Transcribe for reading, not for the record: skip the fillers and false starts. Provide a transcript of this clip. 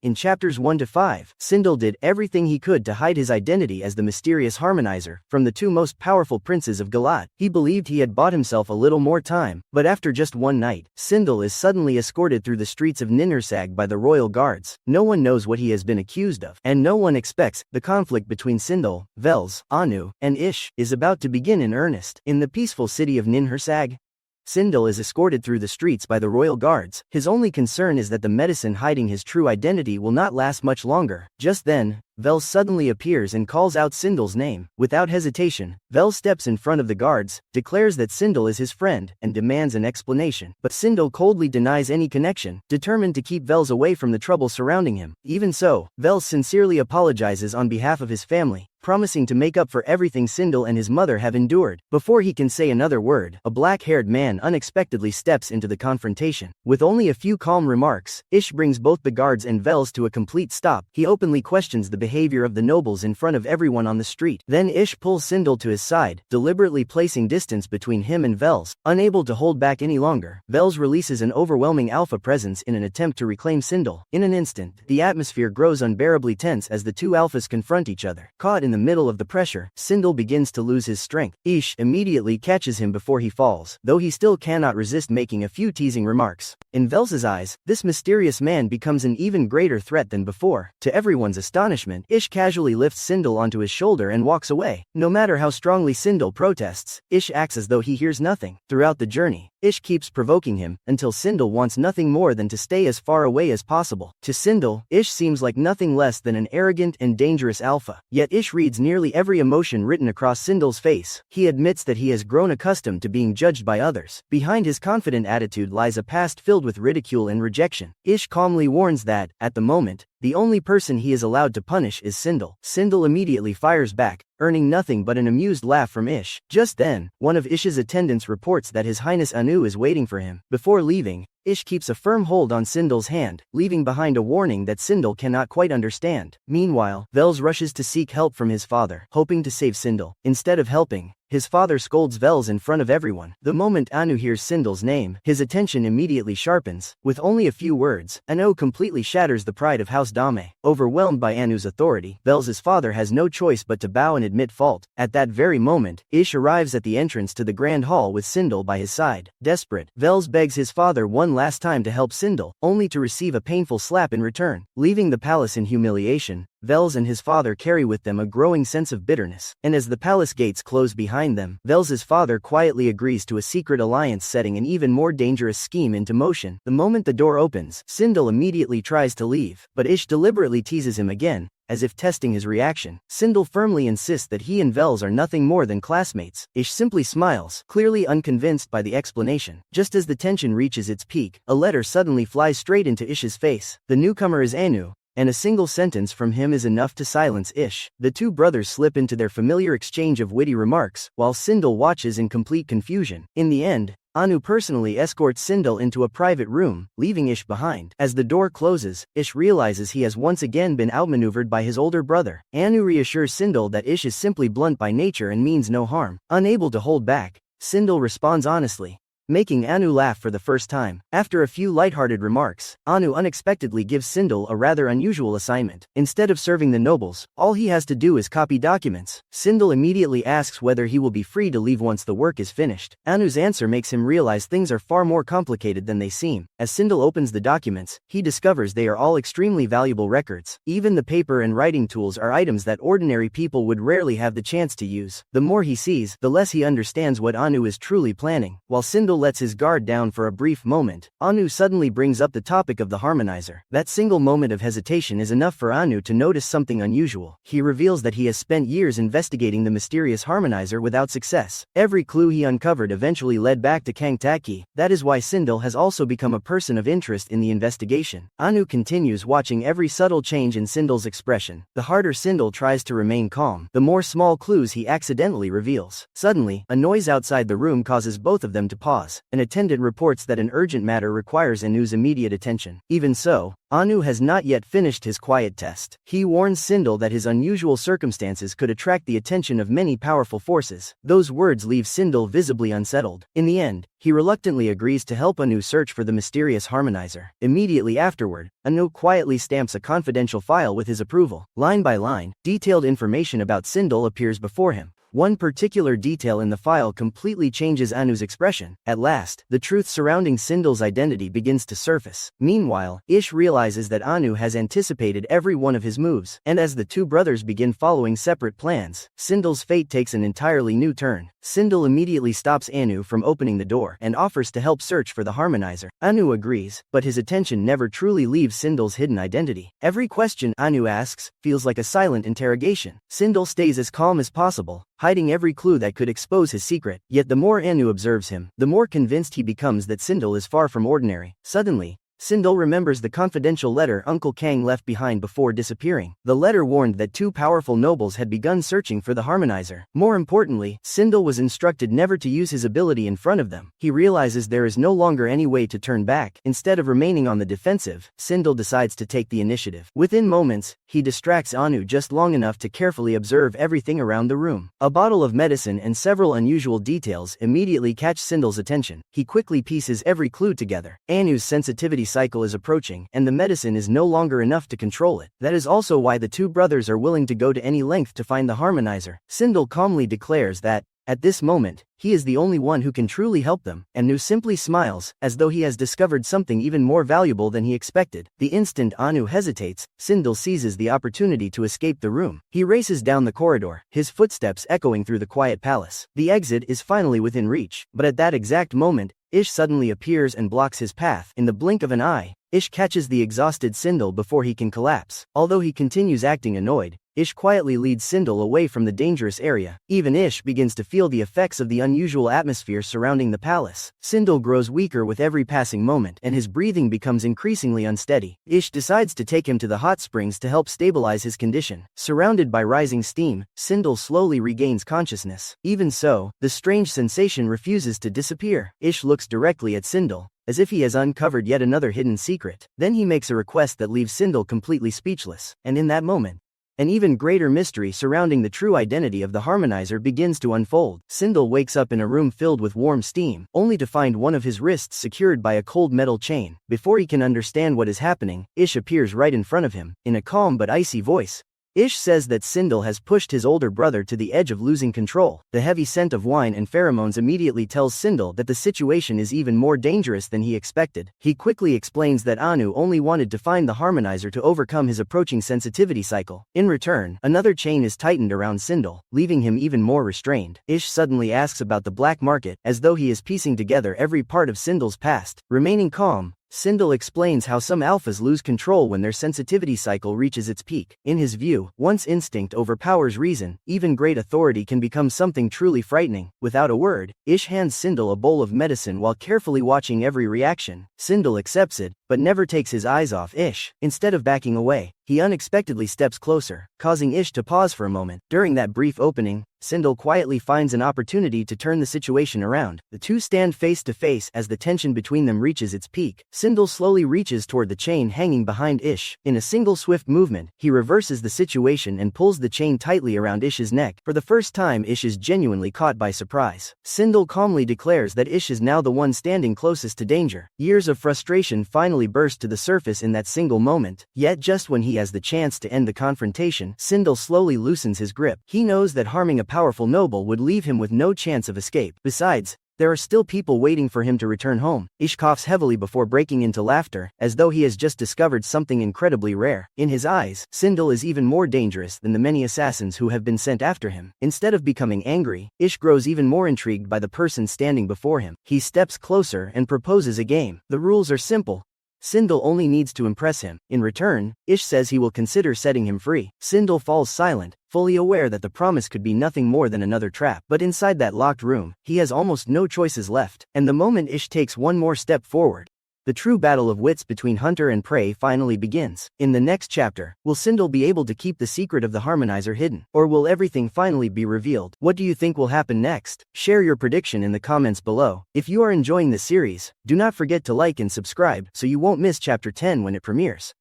In chapters 1 to 5, Sindel did everything he could to hide his identity as the mysterious Harmonizer from the two most powerful princes of Galat. He believed he had bought himself a little more time, but after just one night, Sindel is suddenly escorted through the streets of Ninhursag by the royal guards. No one knows what he has been accused of, and no one expects the conflict between Sindel, Vels, Anu, and Ish is about to begin in earnest. In the peaceful city of Ninhursag, Sindel is escorted through the streets by the royal guards. His only concern is that the medicine hiding his true identity will not last much longer. Just then, Vels suddenly appears and calls out Sindel's name. Without hesitation, Vels steps in front of the guards, declares that Sindel is his friend, and demands an explanation. But Sindel coldly denies any connection, determined to keep Vels away from the trouble surrounding him. Even so, Vels sincerely apologizes on behalf of his family, promising to make up for everything Sindel and his mother have endured. Before he can say another word, a black-haired man unexpectedly steps into the confrontation. With only a few calm remarks, Ish brings both the guards and Vels to a complete stop. He openly questions the behavior of the nobles in front of everyone on the street. Then Ish pulls Sindel to his side, deliberately placing distance between him and Vels. Unable to hold back any longer, Vels releases an overwhelming alpha presence in an attempt to reclaim Sindel. In an instant, the atmosphere grows unbearably tense as the two alphas confront each other. Caught in the middle of the pressure, Sindel begins to lose his strength. Ish immediately catches him before he falls, though he still cannot resist making a few teasing remarks. In Vels's eyes, this mysterious man becomes an even greater threat than before. To everyone's astonishment, Ish casually lifts Sindel onto his shoulder and walks away. No matter how strongly Sindel protests, Ish acts as though he hears nothing. Throughout the journey, Ish keeps provoking him, until Sindel wants nothing more than to stay as far away as possible. To Sindel, Ish seems like nothing less than an arrogant and dangerous alpha. Yet Ish reads nearly every emotion written across Sindel's face. He admits that he has grown accustomed to being judged by others. Behind his confident attitude lies a past filled with ridicule and rejection. Ish calmly warns that, at the moment, the only person he is allowed to punish is Sindel. Sindel immediately fires back, earning nothing but an amused laugh from Ish. Just then, one of Ish's attendants reports that His Highness Anu is waiting for him. Before leaving, Ish keeps a firm hold on Sindel's hand, leaving behind a warning that Sindel cannot quite understand. Meanwhile, Vels rushes to seek help from his father, hoping to save Sindel. Instead of helping, his father scolds Vels in front of everyone. The moment Anu hears Sindel's name, his attention immediately sharpens. With only a few words, Anu completely shatters the pride of House Dame. Overwhelmed by Anu's authority, Vels's father has no choice but to bow and admit fault. At that very moment, Ish arrives at the entrance to the Grand Hall with Sindel by his side. Desperate, Vels begs his father one last time to help Sindel, only to receive a painful slap in return. Leaving the palace in humiliation, Vels and his father carry with them a growing sense of bitterness, and as the palace gates close behind them, Vels's father quietly agrees to a secret alliance, setting an even more dangerous scheme into motion. The moment the door opens, Sindel immediately tries to leave, but Ish deliberately teases him again, as if testing his reaction. Sindel firmly insists that he and Vels are nothing more than classmates. Ish simply smiles, clearly unconvinced by the explanation. Just as the tension reaches its peak, a letter suddenly flies straight into Ish's face. The newcomer is Anu, and a single sentence from him is enough to silence Ish. The two brothers slip into their familiar exchange of witty remarks, while Sindel watches in complete confusion. In the end, Anu personally escorts Sindel into a private room, leaving Ish behind. As the door closes, Ish realizes he has once again been outmaneuvered by his older brother. Anu reassures Sindel that Ish is simply blunt by nature and means no harm. Unable to hold back, Sindel responds honestly, making Anu laugh for the first time. After a few lighthearted remarks, Anu unexpectedly gives Sindel a rather unusual assignment. Instead of serving the nobles, all he has to do is copy documents. Sindel immediately asks whether he will be free to leave once the work is finished. Anu's answer makes him realize things are far more complicated than they seem. As Sindel opens the documents, he discovers they are all extremely valuable records. Even the paper and writing tools are items that ordinary people would rarely have the chance to use. The more he sees, the less he understands what Anu is truly planning. While Sindel lets his guard down for a brief moment, Anu suddenly brings up the topic of the Harmonizer. That single moment of hesitation is enough for Anu to notice something unusual. He reveals that he has spent years investigating the mysterious Harmonizer without success. Every clue he uncovered eventually led back to Kangtaki. That is why Sindel has also become a person of interest in the investigation. Anu continues watching every subtle change in Sindel's expression. The harder Sindel tries to remain calm, the more small clues he accidentally reveals. Suddenly, a noise outside the room causes both of them to pause. pause. An attendant reports that an urgent matter requires Anu's immediate attention. Even so, Anu has not yet finished his quiet test. He warns Sindel that his unusual circumstances could attract the attention of many powerful forces. Those words leave Sindel visibly unsettled. In the end, he reluctantly agrees to help Anu search for the mysterious Harmonizer. Immediately afterward, Anu quietly stamps a confidential file with his approval. Line by line, detailed information about Sindel appears before him. One particular detail in the file completely changes Anu's expression. At last, the truth surrounding Sindel's identity begins to surface. Meanwhile, Ish realizes that Anu has anticipated every one of his moves, and as the two brothers begin following separate plans, Sindel's fate takes an entirely new turn. Sindel immediately stops Anu from opening the door and offers to help search for the Harmonizer. Anu agrees, but his attention never truly leaves Sindel's hidden identity. Every question Anu asks feels like a silent interrogation. Sindel stays as calm as possible, hiding every clue that could expose his secret. Yet the more Anu observes him, the more convinced he becomes that Sindel is far from ordinary. Suddenly, Sindel remembers the confidential letter Uncle Kang left behind before disappearing. The letter warned that two powerful nobles had begun searching for the Harmonizer. More importantly, Sindel was instructed never to use his ability in front of them. He realizes there is no longer any way to turn back. Instead of remaining on the defensive, Sindel decides to take the initiative. Within moments, he distracts Anu just long enough to carefully observe everything around the room. A bottle of medicine and several unusual details immediately catch Sindel's attention. He quickly pieces every clue together. Anu's sensitivity cycle is approaching, and the medicine is no longer enough to control it. That is also why the two brothers are willing to go to any length to find the Harmonizer. Sindel calmly declares that, at this moment, he is the only one who can truly help them. Anu simply smiles, as though he has discovered something even more valuable than he expected. The instant Anu hesitates, Sindel seizes the opportunity to escape the room. He races down the corridor, his footsteps echoing through the quiet palace. The exit is finally within reach, but at that exact moment, Ish suddenly appears and blocks his path. In the blink of an eye, Ish catches the exhausted Sindel before he can collapse. Although he continues acting annoyed, Ish quietly leads Sindel away from the dangerous area. Even Ish begins to feel the effects of the unusual atmosphere surrounding the palace. Sindel grows weaker with every passing moment, and his breathing becomes increasingly unsteady. Ish decides to take him to the hot springs to help stabilize his condition. Surrounded by rising steam, Sindel slowly regains consciousness. Even so, the strange sensation refuses to disappear. Ish looks directly at Sindel, as if he has uncovered yet another hidden secret. Then he makes a request that leaves Sindel completely speechless. And in that moment, an even greater mystery surrounding the true identity of the Harmonizer begins to unfold. Sindel wakes up in a room filled with warm steam, only to find one of his wrists secured by a cold metal chain. Before he can understand what is happening, Ish appears right in front of him. In a calm but icy voice, Ish says that Sindel has pushed his older brother to the edge of losing control. The heavy scent of wine and pheromones immediately tells Sindel that the situation is even more dangerous than he expected. He quickly explains that Anu only wanted to find the Harmonizer to overcome his approaching sensitivity cycle. In return, another chain is tightened around Sindel, leaving him even more restrained. Ish suddenly asks about the black market, as though he is piecing together every part of Sindel's past. Remaining calm, Sindel explains how some alphas lose control when their sensitivity cycle reaches its peak. In his view, once instinct overpowers reason, even great authority can become something truly frightening. Without a word, Ish hands Sindel a bowl of medicine while carefully watching every reaction. Sindel accepts it, but never takes his eyes off Ish. Instead of backing away, he unexpectedly steps closer, causing Ish to pause for a moment. During that brief opening, Sindel quietly finds an opportunity to turn the situation around. The two stand face to face as the tension between them reaches its peak. Sindel slowly reaches toward the chain hanging behind Ish. In a single swift movement, he reverses the situation and pulls the chain tightly around Ish's neck. For the first time, Ish is genuinely caught by surprise. Sindel calmly declares that Ish is now the one standing closest to danger. Years of frustration finally burst to the surface in that single moment. Yet just when he has the chance to end the confrontation, Sindel slowly loosens his grip. He knows that harming a powerful noble would leave him with no chance of escape. Besides, there are still people waiting for him to return home. Ish coughs heavily before breaking into laughter, as though he has just discovered something incredibly rare. In his eyes, Sindel is even more dangerous than the many assassins who have been sent after him. Instead of becoming angry, Ish grows even more intrigued by the person standing before him. He steps closer and proposes a game. The rules are simple. Sindel only needs to impress him. In return, Ish says he will consider setting him free. Sindel falls silent, fully aware that the promise could be nothing more than another trap. But inside that locked room, he has almost no choices left. And the moment Ish takes one more step forward, The true battle of wits between hunter and prey finally begins. In the next chapter, will Sindel be able to keep the secret of the Harmonizer hidden? Or will everything finally be revealed? What do you think will happen next? Share your prediction in the comments below. If you are enjoying this series, do not forget to like and subscribe so you won't miss chapter 10 when it premieres.